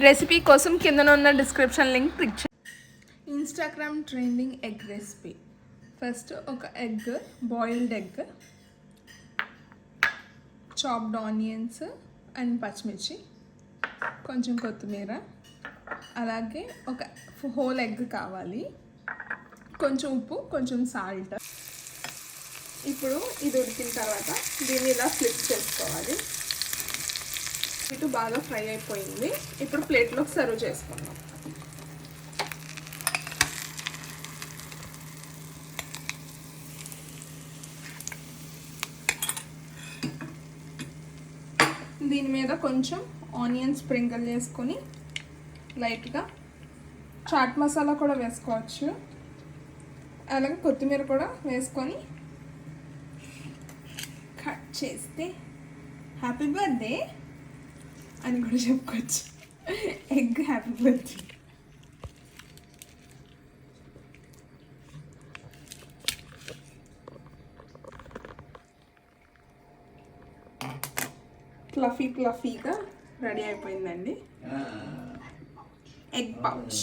Recipe కోసం కింద ఉన్న డిస్క్రిప్షన్ లింక్ క్లిక్ చేయండి. Instagram trending egg recipe. First ఒక egg, boiled egg, chopped onions and పచ్చిమిర్చి, కొంచెం కొత్తిమీర, అలాగే ఒక హోల్ ఎగ్ కావాలి, కొంచెం ఉప్పు, కొంచెం సాల్ట్. ఇప్పుడు ఇది ఉడికిన తర్వాత దీన్ని ఇలా ఫ్లిప్ చేసుకోవాలి. ఇటు బాగా ఫ్రై అయిపోయింది. ఇప్పుడు ప్లేట్లోకి సర్వ్ చేసుకుందాం. దీని మీద కొంచెం ఆనియన్ స్ప్రింకిల్ చేసుకొని లైట్గా చాట్ మసాలా కూడా వేసుకోవచ్చు, అలాగే కొత్తిమీర కూడా వేసుకొని కట్ చేస్తే హ్యాపీ బర్త్డే అని కూడా చెప్పుకోవచ్చు. Egg happy birthday. ఫ్లఫీగా రెడీ అయిపోయిందండి ఎగ్ పౌచ్.